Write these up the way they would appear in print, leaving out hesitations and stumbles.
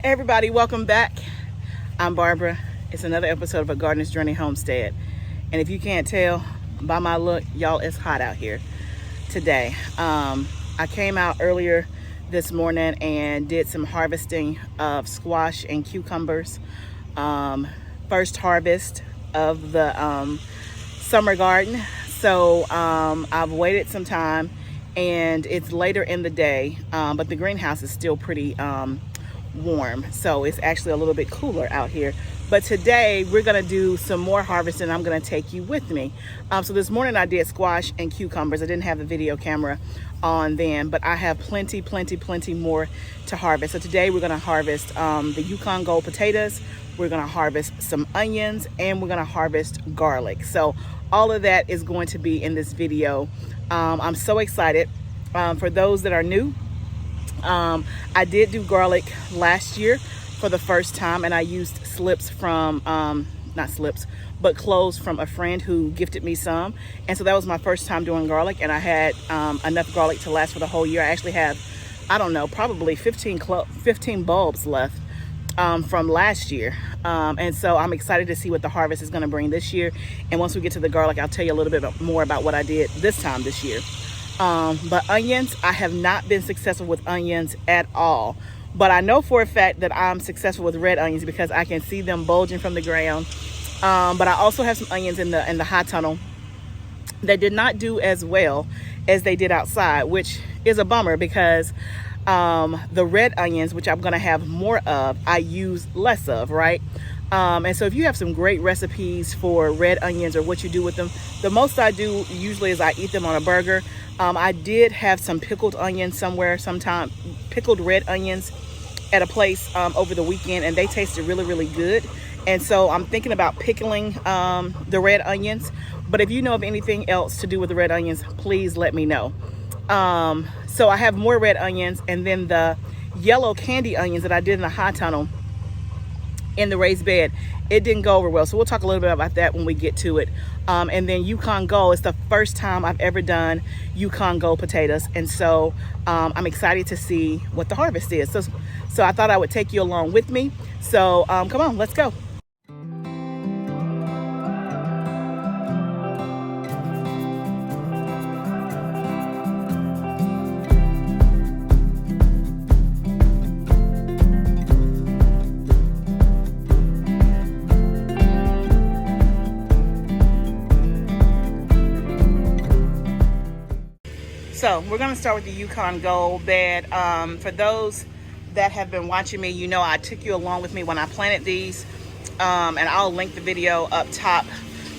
Hey everybody, welcome back. I'm Barbara. It's another episode of A Gardener's Journey Homestead. And if you can't tell by my look, y'all, it's hot out here today. I came out earlier this morning and did some harvesting of squash and cucumbers. First harvest of the summer garden. So I've waited some time and it's later in the day, but the greenhouse is still pretty warm, so it's actually a little bit cooler out here. But today we're gonna do some more harvesting. I'm gonna take you with me. So this morning I did squash and cucumbers. I didn't have the video camera on then, but I have plenty more to harvest. So today we're gonna harvest the Yukon Gold potatoes, we're gonna harvest some onions, and we're gonna harvest garlic. So all of that is going to be in this video. I'm so excited. For those that are new, I did do garlic last year for the first time, and I used slips from, not slips, but cloves from a friend who gifted me some. And so that was my first time doing garlic, and I had enough garlic to last for the whole year. I actually have, I don't know, probably 15 bulbs left from last year. And so I'm excited to see what the harvest is going to bring this year. And once we get to the garlic, I'll tell you a little bit more about what I did this time this year. But onions, I have not been successful with onions at all. But I know for a fact that I'm successful with red onions because I can see them bulging from the ground. But I also have some onions in the high tunnel that did not do as well as they did outside, which is a bummer because the red onions, which I'm going to have more of, I use less of, right? And so if you have some great recipes for red onions or what you do with them, the most I do usually is I eat them on a burger. I did have some pickled onions somewhere sometime, pickled red onions at a place over the weekend, and they tasted really good. And so I'm thinking about pickling the red onions. But if you know of anything else to do with the red onions, please let me know. So I have more red onions, and then the yellow candy onions that I did in the high tunnel in the raised bed, it didn't go over well. So we'll talk a little bit about that when we get to it. And then Yukon Gold, it's the first time I've ever done Yukon Gold potatoes. And so I'm excited to see what the harvest is. So I thought I would take you along with me. So come on, let's go. So we're going to start with the Yukon Gold bed. For those that have been watching me, you know I took you along with me when I planted these, and I'll link the video up top.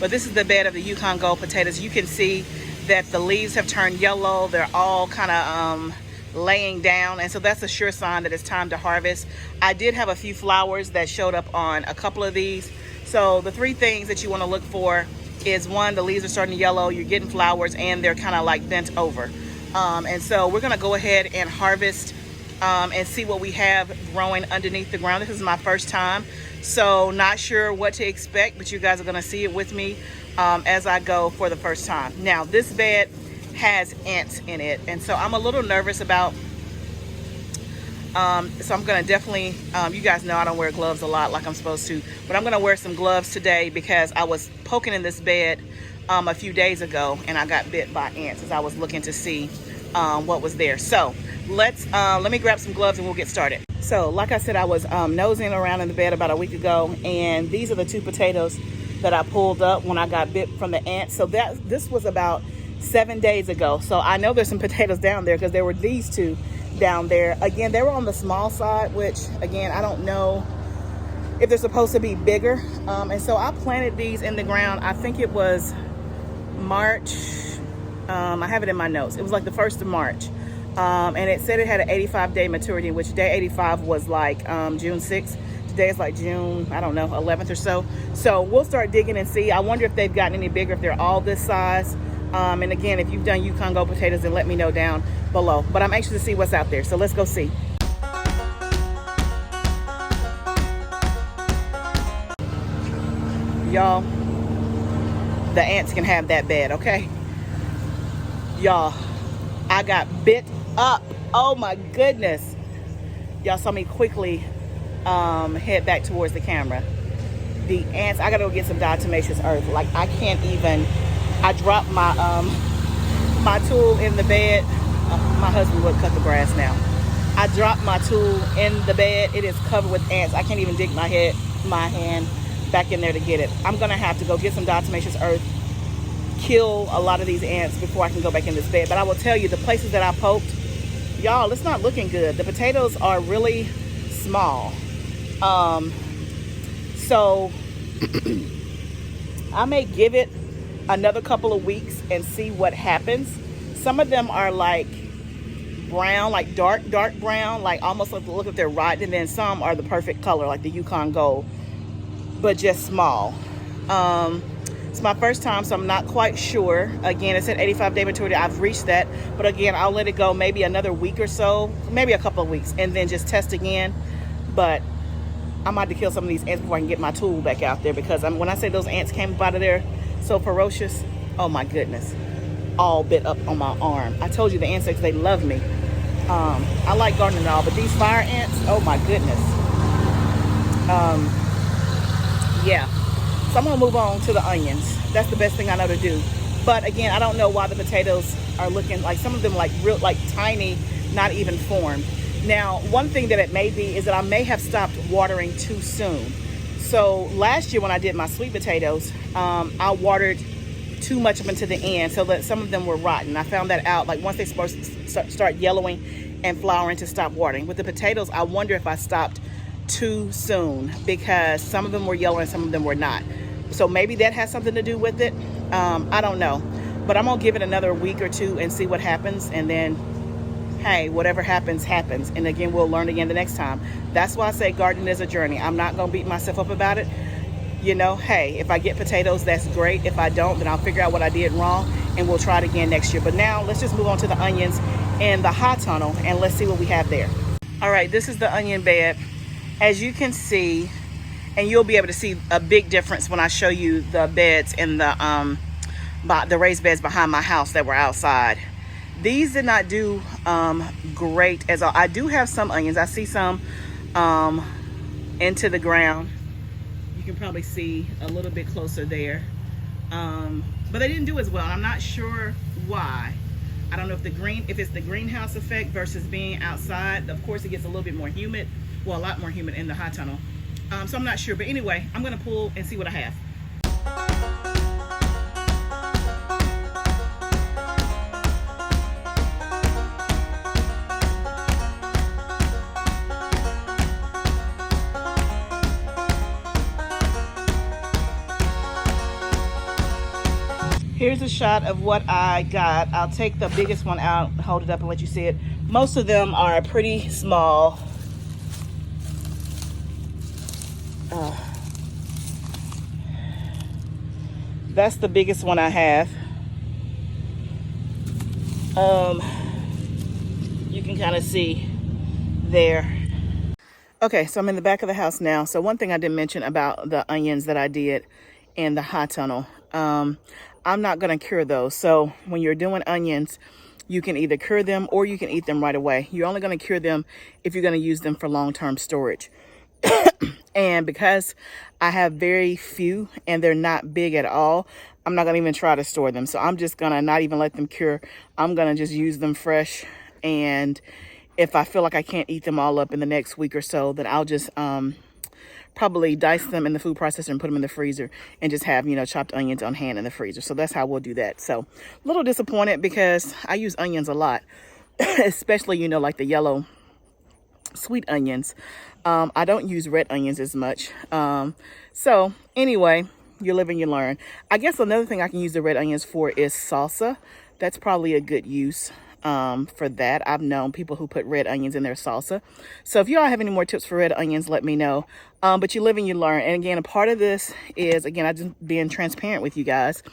But this is the bed of the Yukon Gold potatoes. You can see that the leaves have turned yellow. They're all kind of laying down, and so that's a sure sign that it's time to harvest. I did have a few flowers that showed up on a couple of these. So the three things that you want to look for is, one, the leaves are starting to yellow, you're getting flowers, and they're kind of like bent over. And so we're going to go ahead and harvest and see what we have growing underneath the ground. This is my first time, so not sure what to expect, but you guys are going to see it with me as I go for the first time. Now, this bed has ants in it, and so I'm a little nervous about, so I'm going to definitely, you guys know I don't wear gloves a lot like I'm supposed to, but I'm going to wear some gloves today because I was poking in this bed a few days ago, and I got bit by ants as I was looking to see what was there. So let me grab some gloves and we'll get started. So like I said, I was nosing around in the bed about a week ago, and these are the two potatoes that I pulled up when I got bit from the ants. So this was about 7 days ago. So I know there's some potatoes down there because there were these two down there. Again, they were on the small side, which again, I don't know if they're supposed to be bigger. And so I planted these in the ground. I think it was March. I have it in my notes. It was like the 1st of March. And it said it had an 85-day maturity, which day 85 was like June 6th. Today is like June, I don't know, 11th or so. So we'll start digging and see. I wonder if they've gotten any bigger, if they're all this size. And again, if you've done Yukon Gold potatoes, then let me know down below. But I'm anxious to see what's out there. So let's go see. Y'all, the ants can have that bed, okay? Y'all, I got bit up. Oh my goodness. Y'all saw me quickly head back towards the camera. The ants, I gotta go get some diatomaceous earth. Like, I can't even, I dropped my my tool in the bed. My husband would cut the grass now. I dropped my tool in the bed. It is covered with ants. I can't even dig my hand back in there to get it. I'm gonna have to go get some diatomaceous earth, kill a lot of these ants before I can go back in this bed. But I will tell you, the places that I poked, y'all, it's not looking good. The potatoes are really small. So I may give it another couple of weeks and see what happens. Some of them are like brown, like dark brown, like almost like look if they're rotten, and then some are the perfect color, like the Yukon Gold, but just small. It's my first time, so I'm not quite sure. Again, it said 85-day maturity. I've reached that, but again, I'll let it go maybe another week or so, maybe a couple of weeks, and then just test again. But I'm about to kill some of these ants before I can get my tool back out there, because when I say those ants came up out of there so ferocious, oh my goodness, all bit up on my arm. I told you the insects, they love me. I like gardening and all, but these fire ants, oh my goodness. Yeah, so I'm gonna move on to the onions. That's the best thing I know to do. But again, I don't know why the potatoes are looking like, some of them like real, like tiny, not even formed. Now, one thing that it may be is that I may have stopped watering too soon. So last year when I did my sweet potatoes, I watered too much up into the end, so that some of them were rotten. I found that out, like once they start yellowing and flowering, to stop watering. With the potatoes, I wonder if I stopped too soon, because some of them were yellow and some of them were not. So maybe that has something to do with it. I don't know, but I'm gonna give it another week or two and see what happens, and then hey, whatever happens, happens. And again, we'll learn again the next time. That's why I say gardening is a journey. I'm not gonna beat myself up about it. You know, hey, if I get potatoes, that's great. If I don't, then I'll figure out what I did wrong, and we'll try it again next year. But now let's just move on to the onions in the hot tunnel, and let's see what we have there. All right, this is the onion bed. As you can see, and you'll be able to see a big difference when I show you the beds in the raised beds behind my house that were outside. These did not do great as all. I do have some onions. I see some into the ground. You can probably see a little bit closer there. But they didn't do as well. I'm not sure why. I don't know if it's the greenhouse effect versus being outside. Of course, it gets a little bit more humid. Well, a lot more humid in the hot tunnel. So I'm not sure. But anyway, I'm going to pull and see what I have. Here's a shot of what I got. I'll take the biggest one out, hold it up and let you see it. Most of them are pretty small. That's the biggest one I have. You can kind of see there. Okay, so I'm in the back of the house now. So one thing I didn't mention about the onions that I did in the hot tunnel, I'm not going to cure those. So when you're doing onions, you can either cure them or you can eat them right away. You're only going to cure them if you're going to use them for long-term storage. And because I have very few and they're not big at all, I'm not going to even try to store them. So I'm just going to not even let them cure. I'm going to just use them fresh. And if I feel like I can't eat them all up in the next week or so, then I'll just probably dice them in the food processor and put them in the freezer and just have, you know, chopped onions on hand in the freezer. So that's how we'll do that. So a little disappointed because I use onions a lot, especially, you know, like the yellow sweet onions. I don't use red onions as much. So anyway, you live and you learn. I guess another thing I can use the red onions for is salsa. That's probably a good use for that. I've known people who put red onions in their salsa. So if y'all have any more tips for red onions, let me know. But you live and you learn. And again, a part of this is, again, I just being transparent with you guys,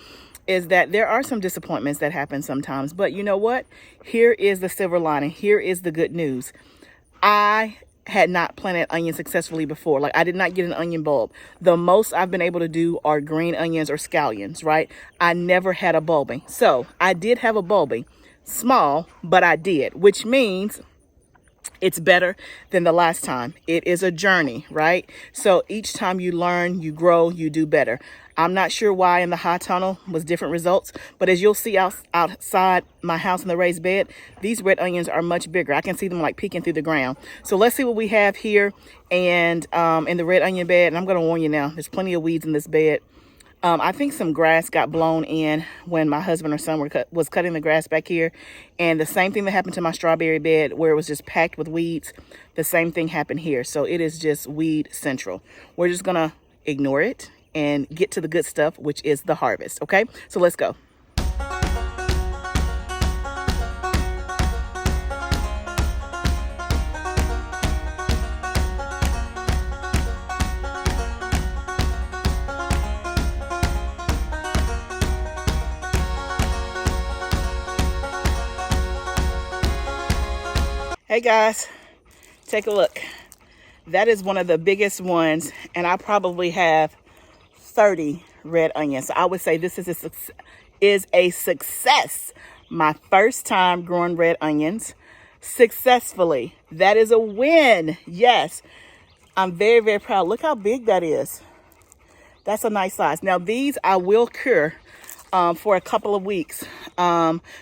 is that there are some disappointments that happen sometimes. But you know what? Here is the silver lining. Here is the good news. I had not planted onions successfully before. Like, I did not get an onion bulb. The most I've been able to do are green onions or scallions, right? I never had a bulbing. So I did have a bulbing. Small, but I did, which means it's better than the last time. It is a journey, right? So each time you learn, you grow, you do better. I'm not sure why in the high tunnel was different results, but as you'll see outside my house in the raised bed, these red onions are much bigger. I can see them like peeking through the ground. So let's see what we have here and in the red onion bed. And I'm going to warn you now, there's plenty of weeds in this bed. I think some grass got blown in when my husband or son was cutting the grass back here. And the same thing that happened to my strawberry bed where it was just packed with weeds, the same thing happened here. So it is just weed central. We're just going to ignore it and get to the good stuff, which is the harvest. Okay, so let's go. Hey guys, take a look. That is one of the biggest ones, and I probably have 30 red onions. So I would say this is a success. My first time growing red onions successfully. That is a win. Yes, I'm very, very proud. Look how big that is. That's a nice size. Now these I will cure for a couple of weeks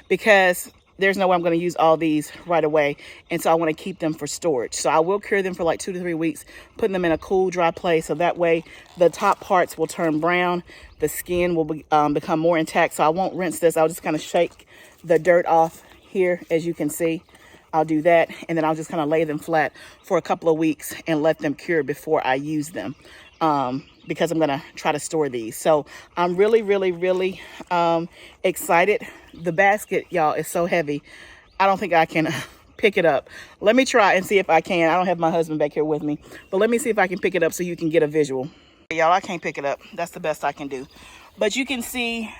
because there's no way I'm going to use all these right away. And so I want to keep them for storage. So I will cure them for like 2 to 3 weeks, putting them in a cool, dry place. So that way the top parts will turn brown. The skin will become more intact. So I won't rinse this. I'll just kind of shake the dirt off here. As you can see, I'll do that. And then I'll just kind of lay them flat for a couple of weeks and let them cure before I use them. Because I'm going to try to store these. So I'm really, really, really excited. The basket, y'all, is so heavy. I don't think I can pick it up. Let me try and see if I can. I don't have my husband back here with me, but let me see if I can pick it up so you can get a visual. Y'all, I can't pick it up. That's the best I can do. But you can see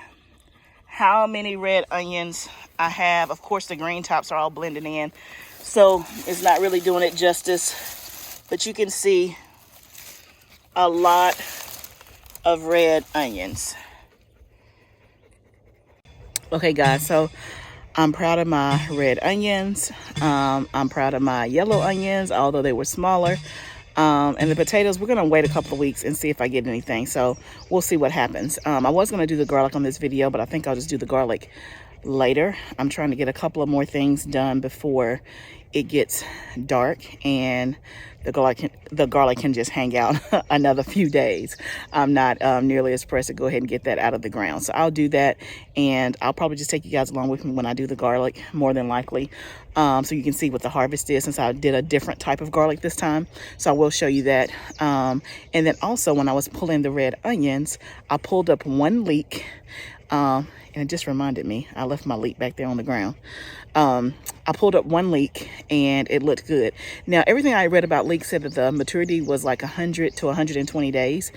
how many red onions I have. Of course, the green tops are all blended in, so it's not really doing it justice. But you can see a lot of red onions. Okay guys, so I'm proud of my red onions. I'm proud of my yellow onions, although they were smaller. And the potatoes, we're gonna wait a couple of weeks and see if I get anything. So we'll see what happens. I was gonna do the garlic on this video, but I think I'll just do the garlic later. I'm trying to get a couple of more things done before it gets dark and the garlic can just hang out another few days. I'm not nearly as pressed to go ahead and get that out of the ground. So I'll do that, and I'll probably just take you guys along with me when I do the garlic, more than likely, so you can see what the harvest is, since I did a different type of garlic this time. So I will show you that. And then also when I was pulling the red onions, I pulled up one leek. And it just reminded me, I left my leek back there on the ground. I pulled up one leek and it looked good. Now, everything I read about leeks said that the maturity was like 100 to 120 days.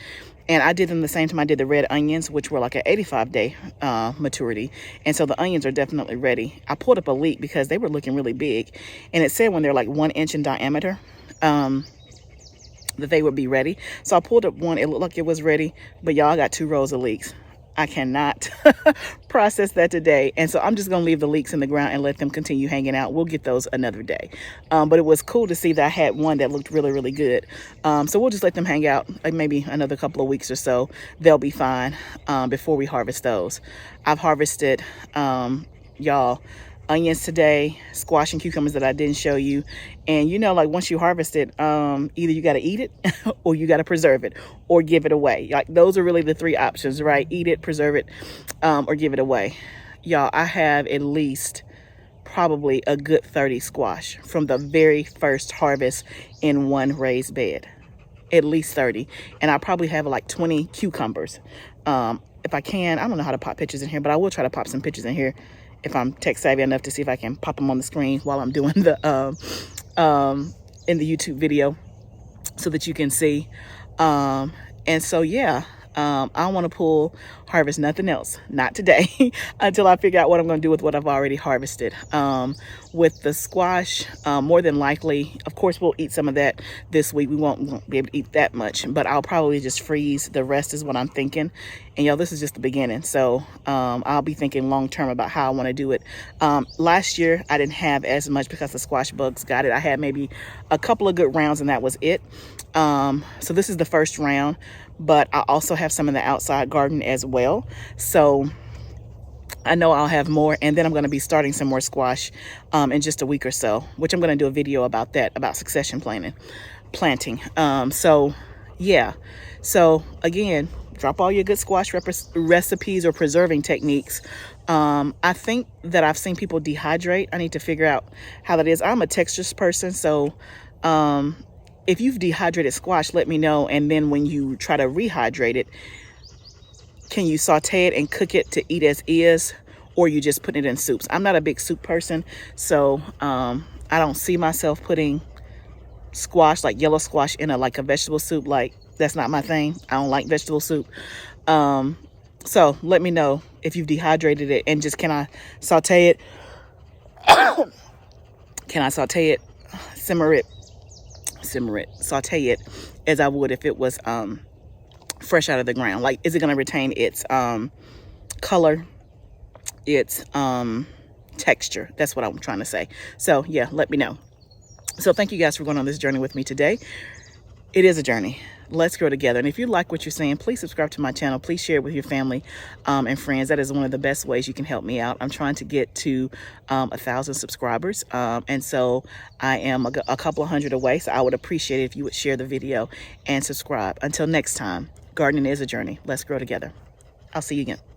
And I did them the same time I did the red onions, which were like an 85-day maturity. And so the onions are definitely ready. I pulled up a leek because they were looking really big. And it said when they're like 1 inch in diameter, that they would be ready. So I pulled up one. It looked like it was ready. But y'all, got 2 rows of leeks. I cannot process that today. And so I'm just going to leave the leeks in the ground and let them continue hanging out. We'll get those another day. But it was cool to see that I had one that looked really, really good. So we'll just let them hang out like maybe another couple of weeks or so. They'll be fine before we harvest those. I've harvested, y'all, onions today, squash and cucumbers that I didn't show you. And you know, like once you harvest it, either you got to eat it or you got to preserve it or give it away. Like those are really the 3 options, right? Eat it, preserve it, or give it away. Y'all, I have at least probably a good 30 squash from the very first harvest in one raised bed. At least 30. And I probably have like 20 cucumbers. If I can, I don't know how to pop pictures in here, but I will try to pop some pictures in here if I'm tech savvy enough to see if I can pop them on the screen while I'm doing the in the YouTube video so that you can see. And so yeah, I want to harvest nothing else, not today, until I figure out what I'm going to do with what I've already harvested. With the squash, more than likely, of course, we'll eat some of that this week. We won't be able to eat that much, but I'll probably just freeze the rest is what I'm thinking. And y'all, this is just the beginning. So I'll be thinking long term about how I want to do it. Last year, I didn't have as much because the squash bugs got it. I had maybe a couple of good rounds and that was it. So this is the first round, but I also have some in the outside garden as well. So I know I'll have more, and then I'm going to be starting some more squash in just a week or so, which I'm going to do a video about that, about succession planting. So yeah. So again, drop all your good squash recipes or preserving techniques. I think that I've seen people dehydrate. I need to figure out how that is. I'm a textures person, so if you've dehydrated squash, let me know. And then when you try to rehydrate it, can you saute it and cook it to eat as is, or you just put it in soups? I'm not a big soup person, so I don't see myself putting squash, like yellow squash, in like a vegetable soup. Like, that's not my thing. I don't like vegetable soup. So let me know if you've dehydrated it, and just can I saute it? Can I saute it, simmer it, saute it as I would if it was fresh out of the ground? Like, is it going to retain its color, its texture? That's what I'm trying to say. So yeah, let me know. So thank you guys for going on this journey with me today. It is a journey. Let's grow together. And if you like what you're seeing, please subscribe to my channel. Please share it with your family and friends. That is one of the best ways you can help me out. I'm trying to get to 1,000 subscribers. And so I am a couple of hundred away. So I would appreciate it if you would share the video and subscribe. Until next time, gardening is a journey. Let's grow together. I'll see you again.